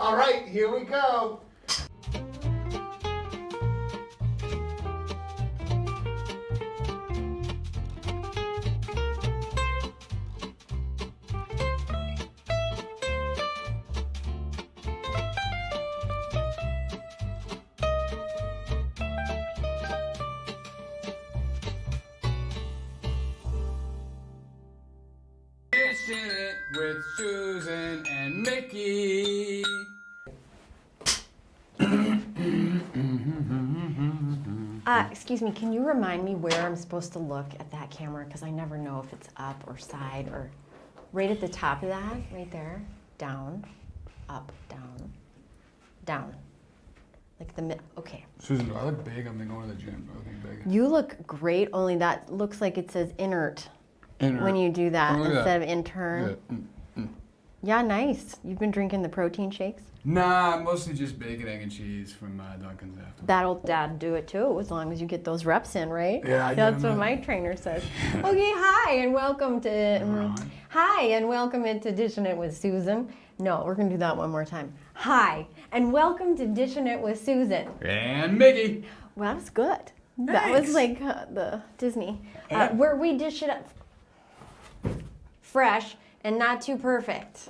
All right, here we go. Dishin It with Susan and Mickey. Excuse me, can you remind me where I'm supposed to look at that camera? Because I never know if it's up or side or right at the top of that, right there. Down, up, down, down. Like the mid, okay. Susan, do I look big? I've been going to the gym. I look big. You look great, only that looks like it says inert. When you do that instead of intern. Yeah. Yeah, nice. You've been drinking the protein shakes? Nah, mostly just bacon, egg, and cheese from Dunkin's after. That'll do it too, as long as you get those reps in, right? Yeah, That's what my trainer says. Okay, hi and welcome to Dishin It with Susan. No, we're gonna do that one more time. Hi and welcome to Dishin It with Susan. And Mickey. Well, that was good. That was like the Disney, where we dish it up fresh and not too perfect.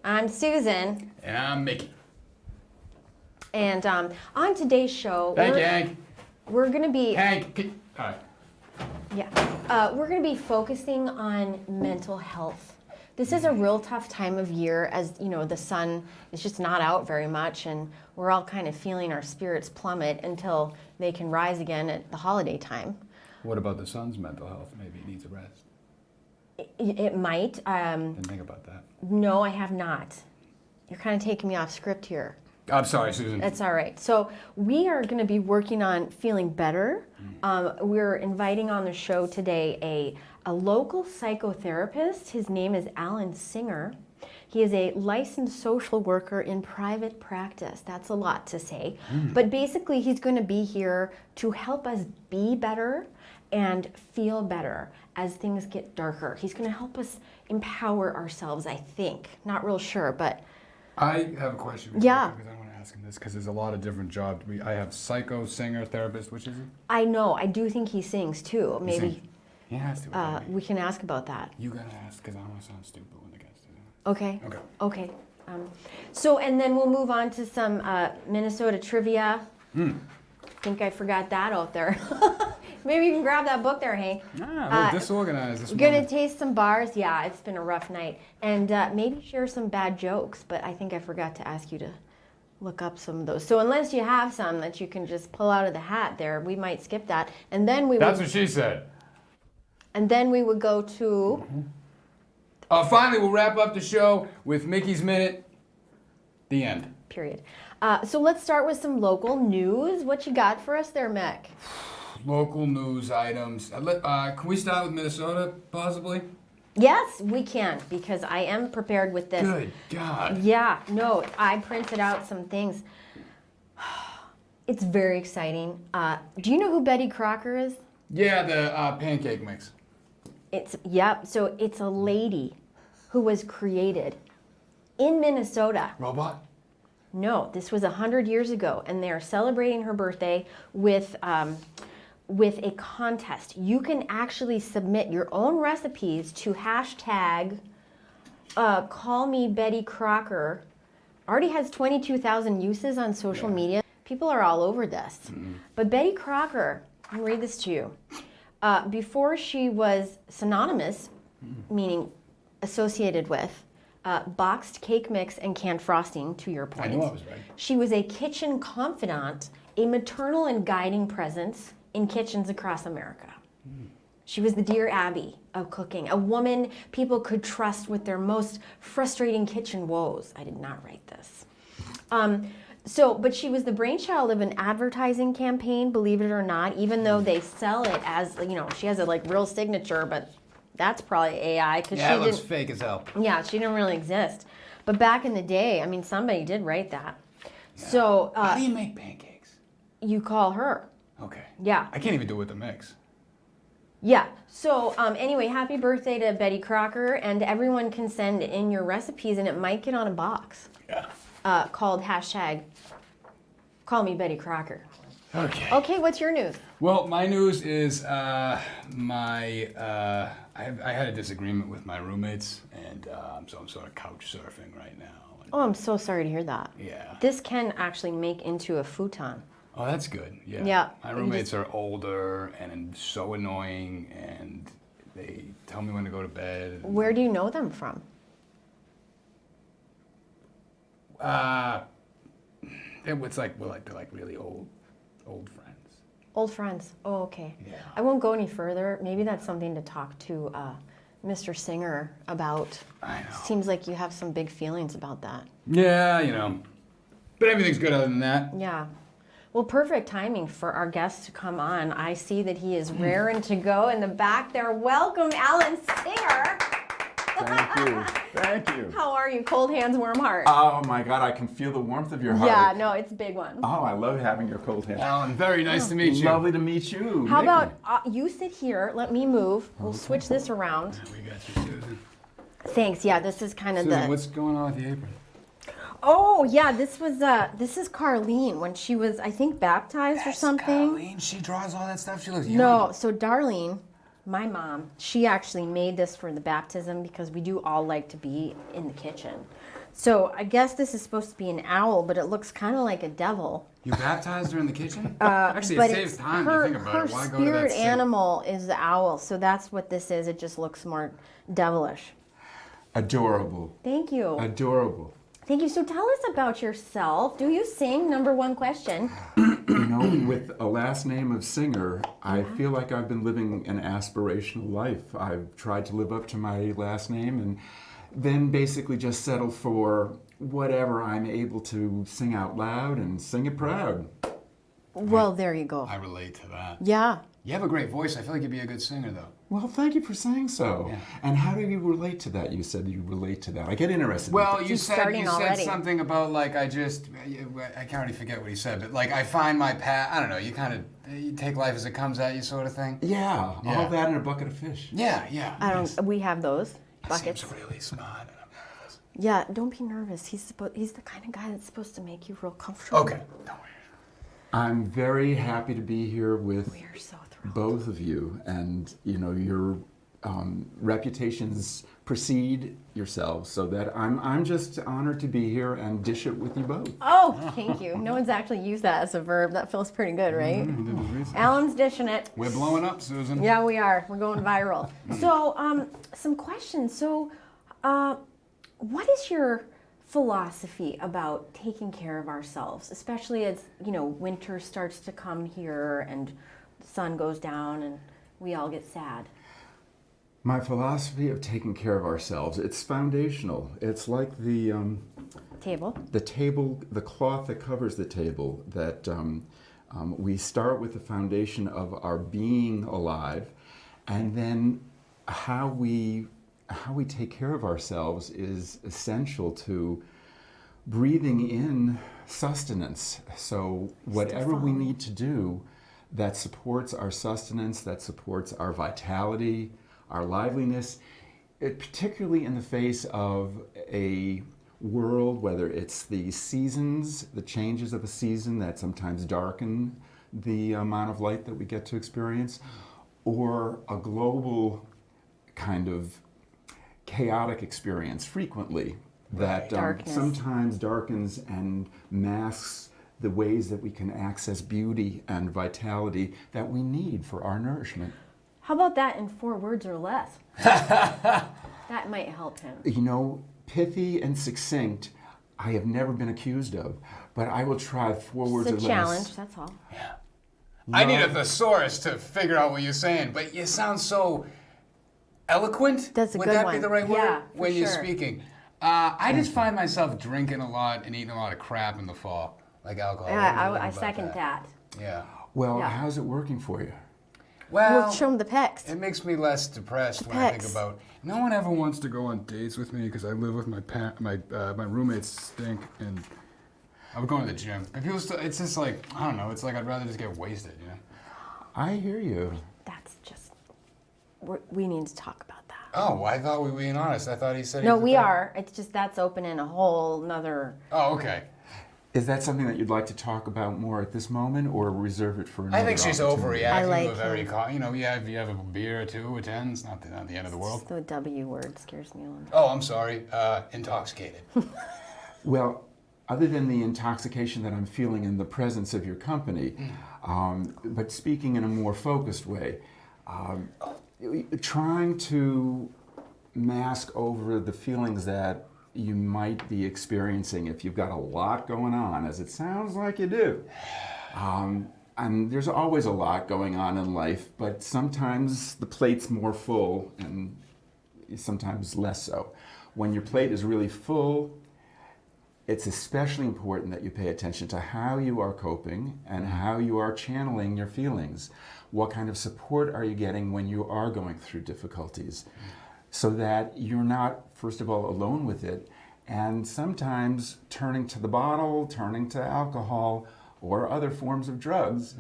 I'm Susan. And I'm Mickey. And on today's show, Thank you, Hank. we're going to be... Hank, all right. Yeah. We're going to be focusing on mental health. This is a real tough time of year, as you know, the sun is just not out very much, and we're all kind of feeling our spirits plummet until they can rise again at the holiday time. What about the son's mental health? Maybe he needs a rest. It might. Didn't think about that. No, I have not. You're kind of taking me off script here. I'm sorry, Susan. That's all right. So we are going to be working on feeling better. We're inviting on the show today a local psychotherapist. His name is Allan Singer. He is a licensed social worker in private practice. That's a lot to say. But basically, he's going to be here to help us be better and feel better as things get darker. He's going to help us empower ourselves, I think. Not real sure, but... I have a question. Yeah. Because I want to ask him this, because there's a lot of different jobs. I have psycho, singer, therapist. Which is he? I know. I do think he sings, too. Maybe he has to. we can ask about that. You got to ask, because I don't want to sound stupid when the guest is in. Okay. Okay. So, and then we'll move on to some Minnesota trivia. I think I forgot that out there. Maybe you can grab that book there, Hank. We're disorganized this We're going morning. to taste some bars. Yeah, it's been a rough night. And maybe share some bad jokes, but I think I forgot to ask you to look up some of those. So unless you have some that you can just pull out of the hat there, we might skip that. And then we That's what she said. And then we would go to... Finally, we'll wrap up the show with Mickey's Minute. The end. Period. So let's start with some local news. What you got for us there, Mick? Local news items. Can we start with Minnesota, possibly? Yes, we can, because I am prepared with this. Good God. Yeah, no, I printed out some things. It's very exciting. Do you know who Betty Crocker is? Yeah, the pancake mix. So it's a lady who was created in Minnesota. Robot? No, this was 100 years ago, and they are celebrating her birthday with a contest. You can actually submit your own recipes to hashtag Call Me Betty Crocker. Already has 22,000 uses on social media. People are all over this. But Betty Crocker, I'll read this to you. Before she was synonymous, meaning associated with, boxed cake mix and canned frosting, to your point. I knew I was right. She was a kitchen confidant, a maternal and guiding presence in kitchens across America. She was the Dear Abby of cooking, a woman people could trust with their most frustrating kitchen woes. I did not write this. But she was the brainchild of an advertising campaign, believe it or not, even though they sell it as, she has a real signature, but that's probably AI. Yeah, it looks fake as hell. Yeah, she didn't really exist. But back in the day, somebody did write that. Yeah. So how do you make pancakes? You call her. Okay. Yeah. I can't even do it with the mix. Yeah. So anyway, happy birthday to Betty Crocker, and everyone can send in your recipes, and it might get on a box. Yeah. called hashtag Call Me Betty Crocker. Okay. Okay, what's your news? Well, my news is I had a disagreement with my roommates, and so I'm sort of couch surfing right now. Oh, I'm so sorry to hear that. Yeah. This can actually make into a futon. Oh, that's good. Yeah. Yeah. My roommates are older and so annoying, and they tell me when to go to bed. Where do you know them from? It's like they're like really old friends. Old friends. Oh, okay. Yeah. I won't go any further. Maybe that's something to talk to Mr. Singer about. I know. Seems like you have some big feelings about that. Yeah, you know. But everything's good other than that. Yeah. Well, perfect timing for our guest to come on. I see that he is raring to go in the back there. Welcome, Allan Singer. Thank you. Thank you. How are you? Cold hands, warm heart. Oh my God, I can feel the warmth of your heart. Yeah, no, it's a big one. Oh, I love having your cold hand. Alan, very nice to meet you. Lovely to meet you. How Nikki. about you sit here, let me move. We'll switch this around. We got you, Susan. Thanks. Yeah, this is kind of Susan, the... what's going on with the apron? Oh, yeah, this is Carlene when she was, I think, baptized or something. Colleen, she draws all that stuff. She looks young. No, so Darlene, my mom, she actually made this for the baptism because we do all like to be in the kitchen. So I guess this is supposed to be an owl, but it looks kind of like a devil. You baptized her in the kitchen? Actually, But it saves time her, to think about her it. Why go to that spirit sink? animal is the owl, so that's what this is. It just looks more devilish. Adorable. Thank you. Adorable. Thank you. So tell us about yourself. Do you sing? Number one question. You know, with a last name of Singer, I feel like I've been living an aspirational life. I've tried to live up to my last name and then basically just settle for whatever I'm able to sing out loud and sing it proud. Well, there you go. I relate to that. Yeah. You have a great voice. I feel like you'd be a good singer, though. Well, thank you for saying so. Yeah. And how do you relate to that? You said you relate to that. I get interested. Well, in you He's said starting already. something about like I can't already forget what he said, but like I find my path. I don't know. You kind of you take life as it comes at you, sort of thing. Yeah, Yeah. all that in a bucket of fish. Yeah, yeah. I don't. We have those buckets. Seems really smart, and I'm nervous. Yeah. Don't be nervous. He's the kind of guy that's supposed to make you real comfortable. Okay, don't worry. I'm very happy to be here with We are so thrilled. both of you, and you know your reputations precede yourselves, so that I'm just honored to be here and dish it with you both. Oh, thank you. No one's actually used that as a verb. That feels pretty good, right? Alan's dishing it. We're blowing up, Susan. Yeah, we are. We're going viral. So, some questions. So, what is your philosophy about taking care of ourselves, especially as, you know, winter starts to come here and the sun goes down and we all get sad? My philosophy of taking care of ourselves, it's foundational. It's like the Table. table, the cloth that covers the table, that we start with the foundation of our being alive, and then how we take care of ourselves is essential to breathing in sustenance. So whatever we need to do that supports our sustenance, that supports our vitality, our liveliness, particularly in the face of a world, whether it's the seasons, the changes of a season that sometimes darken the amount of light that we get to experience, or a global kind of chaotic experience frequently that Darkness. sometimes darkens and masks the ways that we can access beauty and vitality that we need for our nourishment. How about that in 4 words or less? That might help him. You know, pithy and succinct, I have never been accused of, but I will try 4 words or It's a less. challenge, that's all. I need a thesaurus to figure out what you're saying, but you sound so eloquent. That's a Would good that be one. the right word Yeah, for when you're sure. speaking? I just find myself drinking a lot and eating a lot of crap in the fall, like alcohol. What do you Yeah, think I about second that. Yeah. Well, Yeah. how's it working for you? Well, We'll show him the pecs. it makes me less depressed when I think Pecs. about. No one ever wants to go on dates with me because I live with my roommates stink, and I'm going to the gym. And people still, it's just like I don't know. It's like I'd rather just get wasted, you know. I hear you. That's just, we need to talk about that. Oh, I thought we were being honest. I thought he said. No, he we prepared- are. It's just that's opening a whole nother. Oh, okay. Is that something that you'd like to talk about more at this moment, or reserve it for another I think she's opportunity? overreacting I like to a very, him. you know, yeah, if you have a beer or two or 10, it's not the end of the world. The W word scares me a little. Oh, I'm sorry. Intoxicated. Well, other than the intoxication that I'm feeling in the presence of your company, but speaking in a more focused way, trying to mask over the feelings that you might be experiencing if you've got a lot going on, as it sounds like you do. And there's always a lot going on in life, but sometimes the plate's more full and sometimes less so. When your plate is really full, it's especially important that you pay attention to how you are coping and how you are channeling your feelings. What kind of support are you getting when you are going through difficulties? So that you're not, first of all, alone with it, and sometimes turning to the bottle, turning to alcohol, or other forms of drugs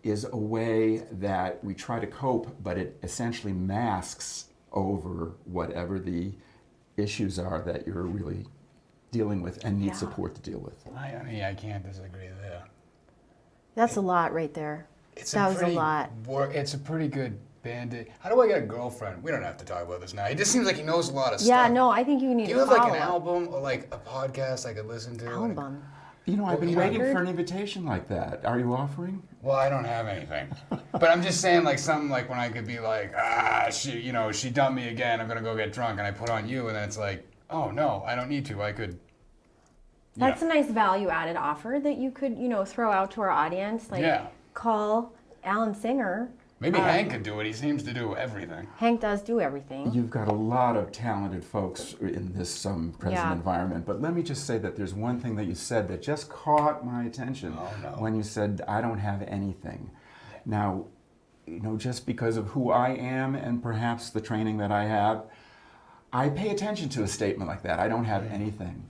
is a way that we try to cope, but it essentially masks over whatever the issues are that you're really dealing with and need support to deal with. I can't disagree there. That's a lot right there. That was a lot. It's a pretty good Band-Aid. How do I get a girlfriend? We don't have to talk about this now. He just seems like he knows a lot of Yeah, stuff. no, I think you need Do you to have like follow an up. album or like a podcast I could listen to? Album. You know, I've been yeah. waiting for an invitation like that. Are you offering? Well, I don't have anything. But I'm just saying like something like when I could be like, she dumped me again, I'm gonna go get drunk, and I put on you, and then it's like, oh no, I don't need to. I could. That's a nice value-added offer that you could, throw out to our audience. Like, Yeah. call Allan Singer. Maybe Hank could do it. He seems to do everything. Hank does do everything. You've got a lot of talented folks in this present Yeah. environment, but let me just say that there's one thing that you said that just caught my attention when you said, I don't have anything. Now, just because of who I am and perhaps the training that I have, I pay attention to a statement like that. I don't have anything.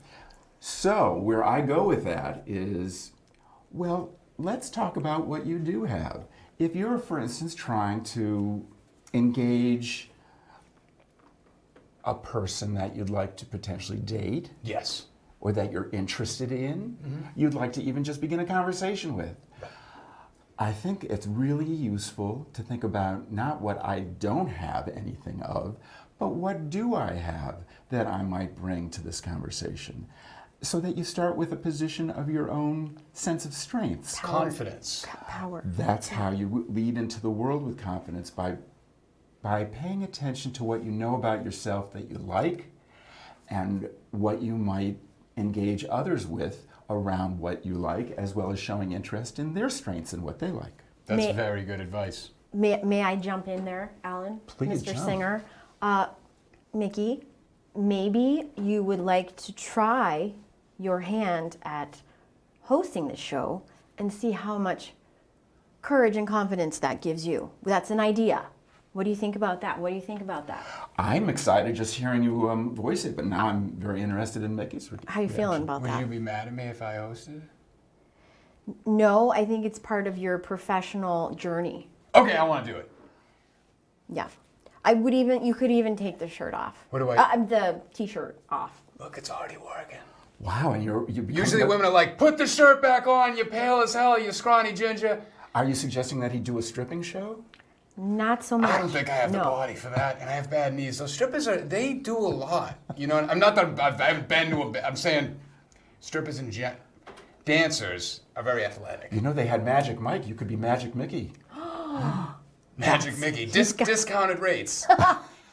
So where I go with that is, well, let's talk about what you do have. If you're, for instance, trying to engage a person that you'd like to potentially date, Yes. or that you're interested in, you'd like to even just begin a conversation with, I think it's really useful to think about not what I don't have anything of, but what do I have that I might bring to this conversation? So that you start with a position of your own sense of strengths. Confidence. Power. That's how you lead into the world with confidence, by paying attention to what you know about yourself that you like and what you might engage others with around what you like, as well as showing interest in their strengths and what they like. That's very good advice. May I jump in there, Allan? Please Mr. jump. Singer. Mickey, maybe you would like to try your hand at hosting the show and see how much courage and confidence that gives you. That's an idea. What do you think about that? What do you think about that? I'm excited just hearing you voice it, but now I'm very interested in Mickey's reaction. How are you feeling about Would that? you be mad at me if I hosted? No, I think it's part of your professional journey. Okay, I want to do it. Yeah. You could even take the shirt off. What do I- The t-shirt off. Look, it's already working. Wow, and you're Usually women are like, put the shirt back on, you pale as hell, you scrawny ginger. Are you suggesting that he do a stripping show? Not so much. I don't think I have the body for that, and I have bad knees. Those strippers they do a lot. I'm not that I haven't been to I'm saying strippers and dancers are very athletic. You know, they had Magic Mike. You could be Magic Mickey. Magic Mickey, discounted rates.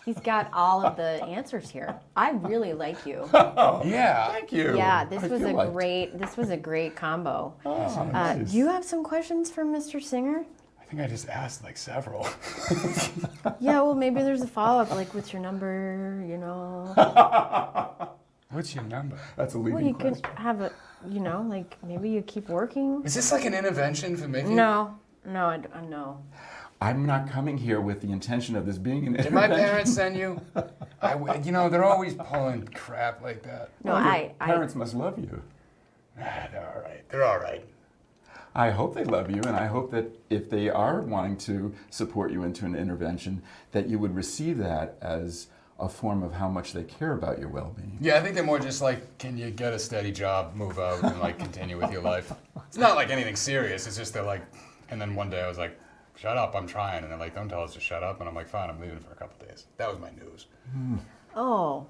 He's got all of the answers here. I really like you. Yeah. Thank you. Yeah, I feel like- this was a great combo. nice. Do you have some questions for Mr. Singer? I think I just asked like several. Yeah, well, maybe there's a follow-up, like, what's your number, What's your number? That's a Well, leading you question. could have a, like, maybe you keep working. Is this like an intervention for Mickey? No. I'm not coming here with the intention of this being an Did my intervention. parents send you? They're always pulling crap like that. No, Your parents must love you. They're all right. They're all right. I hope they love you, and I hope that if they are wanting to support you into an intervention, that you would receive that as a form of how much they care about your well-being. Yeah, I think they're more just like, can you get a steady job, move out, and like continue with your life? It's not like anything serious. It's just they're like, and then one day I was like, shut up, I'm trying. And they're like, don't tell us to shut up. And I'm like, fine, I'm leaving for a couple days. That was my news. Oh,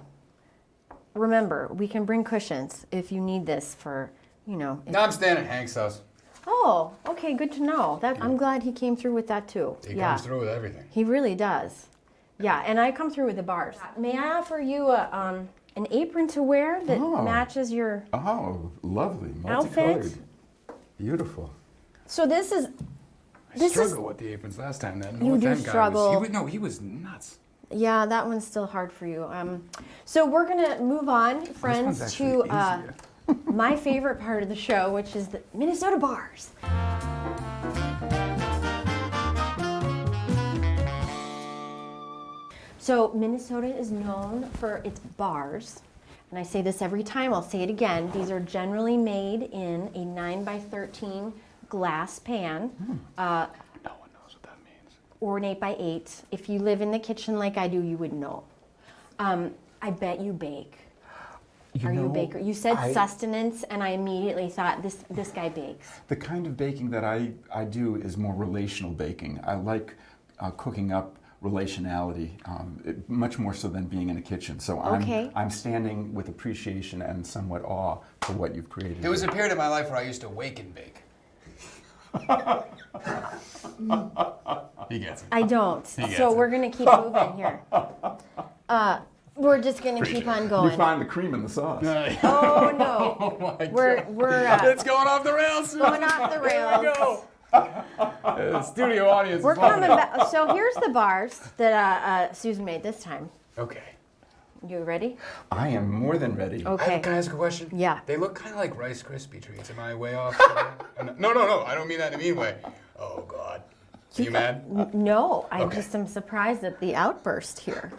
remember, we can bring cushions if you need this for, you know. Now I'm staying at Hank's house. Oh, okay, good to know. I'm glad he came through with that too. He comes through with everything. He really does. Yeah, and I come through with the bars. May I offer you an apron to wear that matches your Oh, lovely, multicolored. outfit? Beautiful. So this is I struggled with the aprons last time. That You do struggle. He was nuts. yeah, that one's still hard for you. So we're gonna move on, friends, to my favorite part of the show, which is the Minnesota bars. So Minnesota is known for its bars, and I say this every time, I'll say it again. These are generally made in a 9x13 glass pan, No one knows what that means. or an 8x8. If you live in the kitchen like I do, you would know. I bet you bake. Are you a baker? You said sustenance, and I immediately thought, this guy bakes. The kind of baking that I do is more relational baking. I like cooking up relationality, much more so than being in a kitchen. So I'm standing with appreciation and somewhat awe for what you've created. There was a period of my life where I used to wake and bake. He gets it. I don't. gets So it. we're going to keep moving here. We're just going to keep on You going. find the cream in the sauce. Oh, no. Oh my We're It's going off the rails. going off the rails. The studio audience. We're is loving coming it. back. So here's the bars that Susan made this time. Okay. You ready? I am more than ready. Okay. Can I ask a question? Yeah. They look kind of like Rice Krispie treats. Am I way off? No. I don't mean that in a mean way. Oh God. Are you mad? No, I Okay. just am surprised at the outburst here.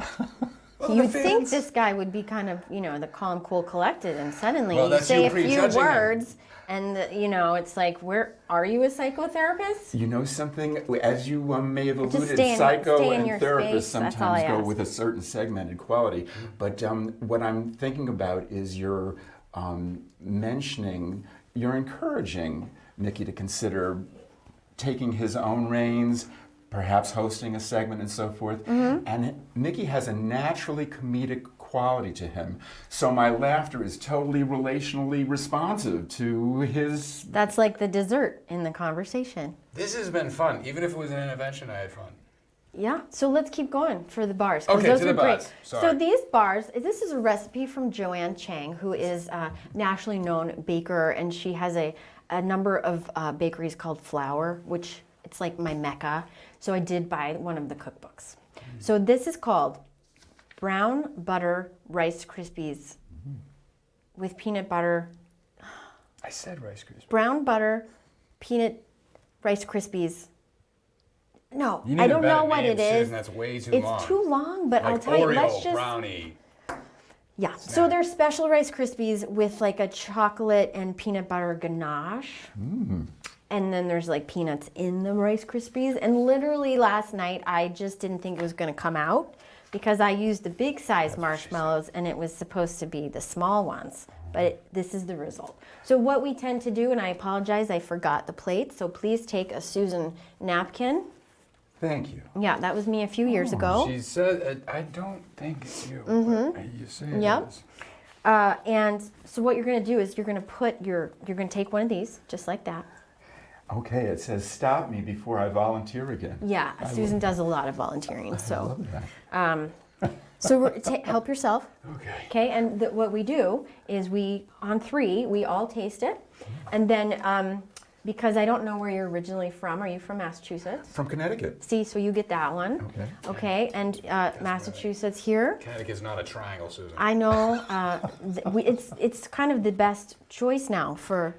Well, You'd the think fans- this guy would be kind of, the calm, cool, collected, and suddenly Well, you that's say you a few prejudging him. words, and it's like, where are you a psychotherapist? You know something? As you may have alluded, stay in psycho your and therapists space, that's all I sometimes go ask. with a certain segmented quality. But what I'm thinking about is you're mentioning, you're encouraging Mickey to consider taking his own reins, perhaps hosting a segment and so forth. And Mickey has a naturally comedic quality to him. So my laughter is totally relationally responsive to his. That's like the dessert in the conversation. This has been fun. Even if it was an intervention, I had fun. Yeah, so let's keep going for the bars. 'Cause Okay, those to the were great. bars. Sorry. So these bars, this is a recipe from Joanne Chang, who is a nationally known baker, and she has a number of bakeries called Flour, which it's like my mecca. So I did buy one of the cookbooks. So this is called Brown Butter Rice Krispies with peanut butter. I said Rice Krispies. Brown butter, peanut Rice Krispies. No, You need I a don't better know what name, it is. Susan, that's way too long. It's too long, but Like I'll tell you, Oreo let's just. brownie. Yeah, so they're special Rice Krispies with like a chocolate and peanut butter ganache. And then there's like peanuts in the Rice Krispies. And literally last night, I just didn't think it was going to come out because I used the big size marshmallows and it was supposed to be the small ones. But this is the result. So what we tend to do, and I apologize, I forgot the plate. So please take a Susan napkin. Thank you. Yeah, that was me a few years ago. She said, I don't think it's you. But you say it Yep. is. And so what you're going to do is you're going to take one of these, just like that. Okay, it says stop me before I volunteer again. Yeah, Susan does a lot of volunteering, I so love that. help yourself. Okay. Okay, and what we do is on three, we all taste it, and then because I don't know where you're originally from. Are you from Massachusetts? From Connecticut. See, so you get that one. Okay. Okay, and Massachusetts here. Connecticut's not a triangle, Susan. I know it's kind of the best choice now for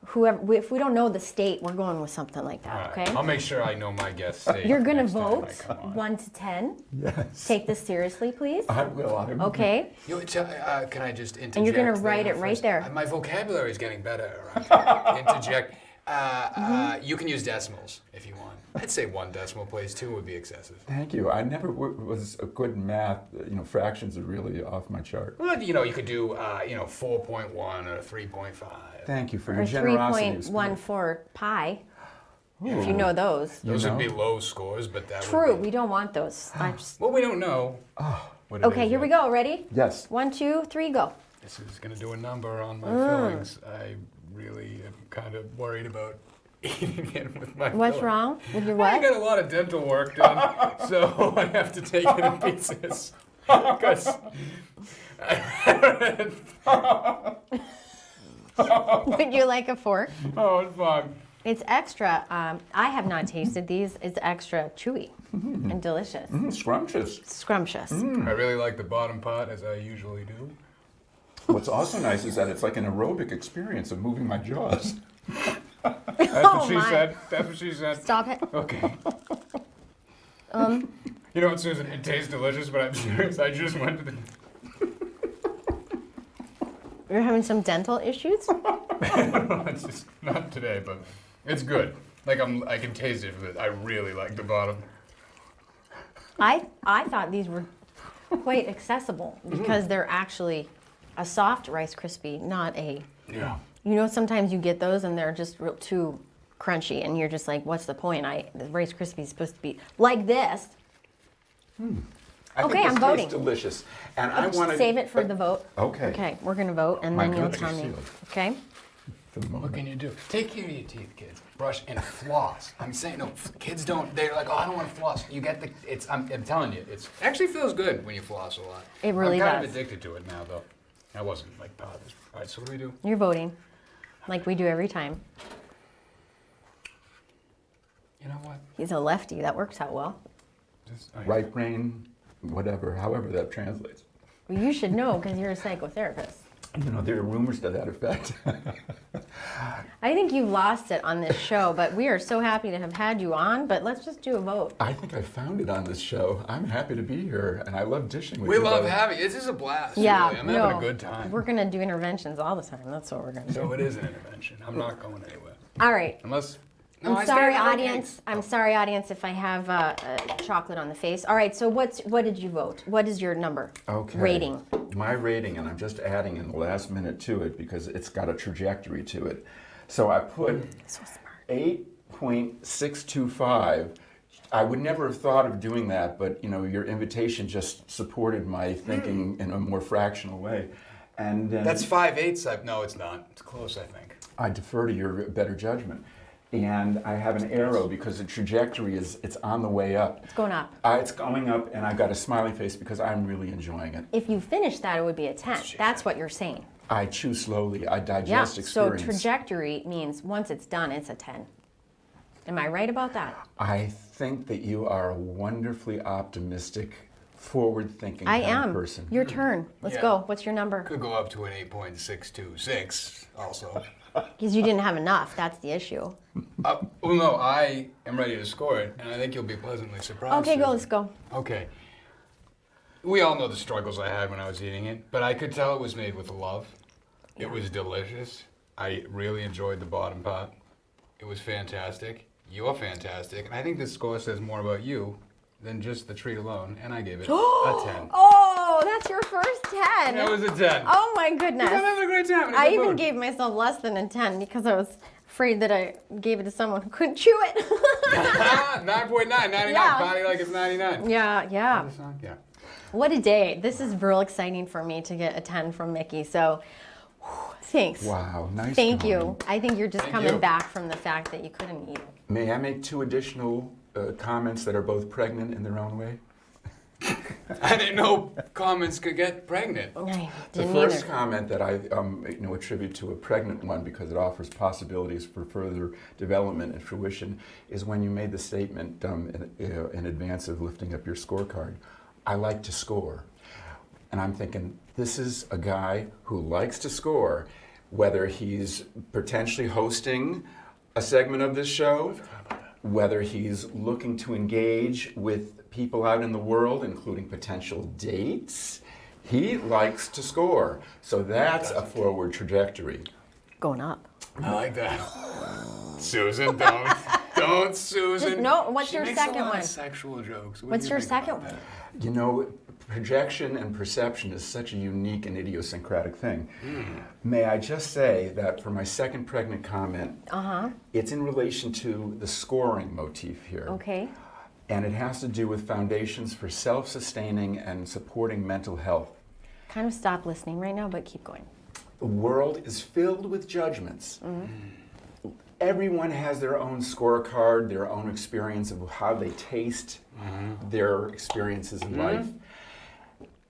whoever. If we don't know the state, we're going with something like that. All right, Okay. I'll make sure I know my guest state. You're gonna next time I vote come on. 1 to 10. Yes. Take this seriously, please. I will. Okay. Can I just interject? And you're gonna write there it right first? there. My vocabulary is getting better. Right? Interject. You can use decimals if you want. I'd say 1 decimal place. 2 would be excessive. Thank you. I never was a good in math. Fractions are really off my chart. Well, you could do 4.1 or 3.5. Thank you for Or your generosity. 3.14 pi, if you know those. Those You would know? be low scores, but that True, would be... we don't want those. Well, we don't know. What it Okay, is here we yet. go. Ready? Yes. 1, 2, 3, go. This is going to do a number on my fillings. I really am kind of worried about eating it with my What's fillings. wrong with your I what? got a lot of dental work done, so I have to take it in pieces. Because Would you like a fork? oh, it's fun. It's extra. I have not tasted these. It's extra chewy and delicious. Scrumptious. Scrumptious. I really like the bottom part, as I usually do. What's also nice is that it's like an aerobic experience of moving my jaws. That's Oh, what she my. said. That's what she said. Stop it. Okay. You know what, Susan? It tastes delicious, but I'm serious. I just went to the... You're having some dental issues? It's just not today, but it's good. Like I can taste it, but I really like the bottom. I thought these were quite accessible because they're actually a soft Rice Krispie, not a... Yeah. You know, sometimes you get those and they're just real too crunchy, and you're just like, what's the point? The Rice Krispie is supposed to be like this. I Okay, think I'm this voting. tastes delicious. And I want to Save it for the vote. Okay. Okay, we're gonna vote, and My then you'll guts are tell me. sealed. Okay. For the What moment. can you do? Take care of your teeth, kids. Brush and floss. I'm saying no. Kids don't. They're like, oh, I don't want to floss. You get the. It's. I'm telling you, it's actually feels good when you floss a lot. It really I'm kind does. of addicted to it now, though. I wasn't like part of this. All right, so what do we do? You're voting, like we do every time. You know what? He's a lefty. That works out well. Just, oh, yeah. Right brain, whatever, however that translates. Well, you should know because you're a psychotherapist. There are rumors to that effect. I think you've lost it on this show, but we are so happy to have had you on. But let's just do a vote. I think I found it on this show. I'm happy to be here, and I love dishing with We you love both. having. This is a blast. Yeah, Really. I'm having a good time. We're gonna do interventions all the time. That's what we're gonna do. So it is an intervention. I'm not going anywhere All right. unless. No, I'm I sorry, stay- okay. audience. I'm sorry, audience, if I have chocolate on the face. All right. So what did you vote? What is your number? Okay. Rating. My rating, and I'm just adding in the last minute to it because it's got a trajectory to it. So I put So smart. 8.625. I would never have thought of doing that, but your invitation just supported my thinking in a more fractional way. And then That's 5/8. No, it's not. It's close, I think. I defer to your better judgment. And I have an arrow because the trajectory it's on the way up. It's going up. It's going up, and I've got a smiley face because I'm really enjoying it. If you finish that, it would be a 10. That's what you're saying. I chew slowly. I digest Yeah. So experience. trajectory means once it's done, it's a 10. Am I right about that? I think that you are a wonderfully optimistic, forward-thinking I kind of am. person. Your turn. Let's Yeah. go. What's your number? Could go up to an 8.626 also. Because you didn't have enough. That's the issue. Well, no, I am ready to score it, and I think you'll be pleasantly surprised. Okay, go. Susan. Let's go. Okay. We all know the struggles I had when I was eating it, but I could tell it was made with love. It was delicious. I really enjoyed the bottom part. It was fantastic. You're fantastic. And I think this score says more about you than just the treat alone, and I gave it a 10. Oh, that's your first 10. That was a 10. Oh my goodness. I'm having a great time. in a I good even mood. gave myself less than a 10 because I was afraid that I gave it to someone who couldn't chew it. 9.9, 99. Yeah. Party like it's 99. Yeah. Yeah. What a day. This is real exciting for me to get a 10 from Mickey. So, thanks. Wow, nice. Thank going. you. I think you're just Thank coming you. back from the fact that you couldn't eat it. May I make 2 additional comments that are both pregnant in their own way? I didn't know comments could get pregnant. I The didn't first either. comment that I attribute to a pregnant one because it offers possibilities for further development and fruition is when you made the statement in advance of lifting up your scorecard, I like to score. And I'm thinking, this is a guy who likes to score, whether he's potentially hosting a segment of this show, whether he's looking to engage with people out in the world, including potential dates. He likes to score. So that's a forward trajectory. Going up. I like that. Susan, don't, Susan. No, what's She your makes second a lot one? of sexual jokes. What What's do you your think second about one? that? You know, projection and perception is such a unique and idiosyncratic thing. May I just say that for my second pregnant comment, it's in relation to the scoring motif here. Okay. And it has to do with foundations for self-sustaining and supporting mental health. Kind of stop listening right now, but keep going. The world is filled with judgments. Everyone has their own scorecard, their own experience of how they taste their experiences in life.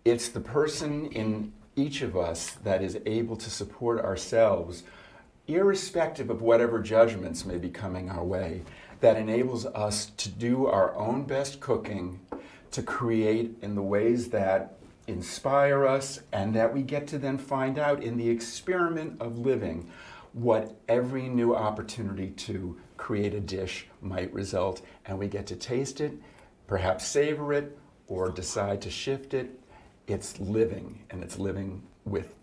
It's the person in each of us that is able to support ourselves, irrespective of whatever judgments may be coming our way, that enables us to do our own best cooking, to create in the ways that inspire us, and that we get to then find out in the experiment of living what every new opportunity to create a dish might result, and we get to taste it, perhaps savor it, or decide to shift it. It's living, and it's living with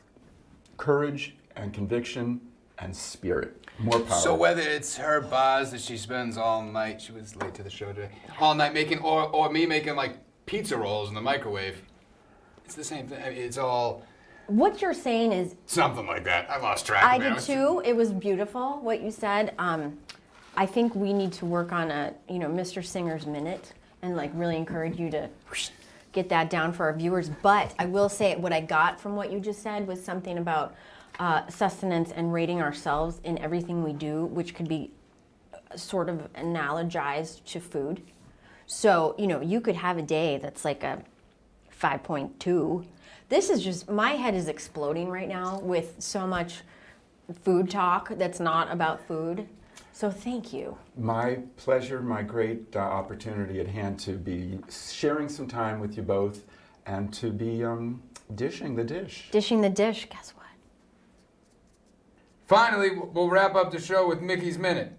courage and conviction and spirit. More power. So whether it's her bars that she spends all night, she was late to the show today, all night making, or me making like pizza rolls in the microwave, it's the same thing. I mean, it's all What you're saying is, something like that. I lost track. I of it. did too. It was beautiful what you said. I think we need to work on a, Mr. Singer's minute and like really encourage you to get that down for our viewers. But I will say what I got from what you just said was something about sustenance and rating ourselves in everything we do, which could be sort of analogized to food. So, you could have a day that's like a 5.2. This is just, my head is exploding right now with so much food talk that's not about food. So thank you. My pleasure, my great opportunity at hand to be sharing some time with you both and to be dishing the dish. Dishing the dish, guess what? Finally, we'll wrap up the show with Mickey's Minute.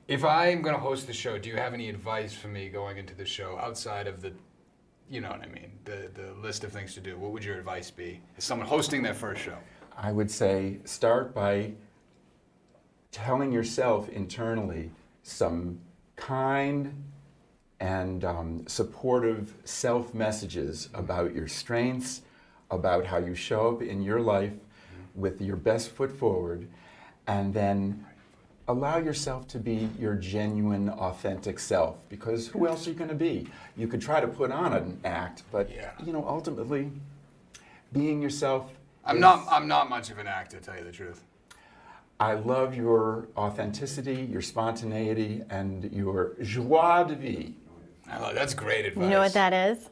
If I'm going to host the show, do you have any advice for me going into the show outside of the, you know what I mean, the list of things to do? What would your advice be as someone hosting their first show? I would say start by telling yourself internally some kind and supportive self-messages about your strengths, about how you show up in your life with your best foot forward, and then allow yourself to be your genuine, authentic self, because who else are you going to be? You could try to put on an act, but ultimately, being yourself. I'm not much of an actor, to tell you the truth. I love your authenticity, your spontaneity, and your joie de vivre. That's great advice. You know what that is?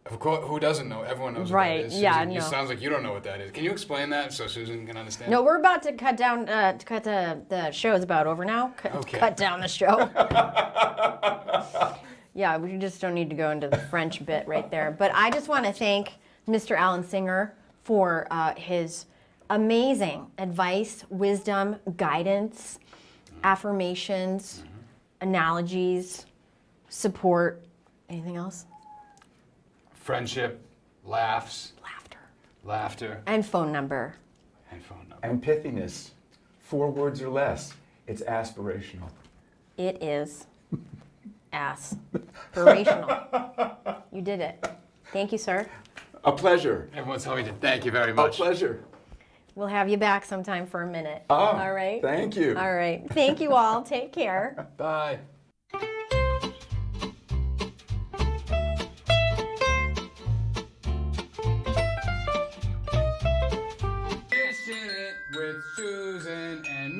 Of course, who doesn't know? Everyone knows Right, what that is. yeah, Susan, no. It sounds like you don't know what that is. Can you explain that so Susan can understand? No, we're about to cut down, the show is about over now. Okay. Cut down the show. Yeah, we just don't need to go into the French bit right there. But I just want to thank Mr. Allan Singer for his amazing advice, wisdom, guidance, affirmations, analogies, support. Anything else? Friendship, laughs, Laughter. And phone number. and phone number. And pithiness. 4 words or less. It's aspirational. It is aspirational. You did it. Thank you, sir. A pleasure. Everyone's telling me to thank you very A much. pleasure. We'll have you back sometime for a minute. Oh, All right? Thank you. All right. Thank you all. Take care. Bye. Dishin It with Susan and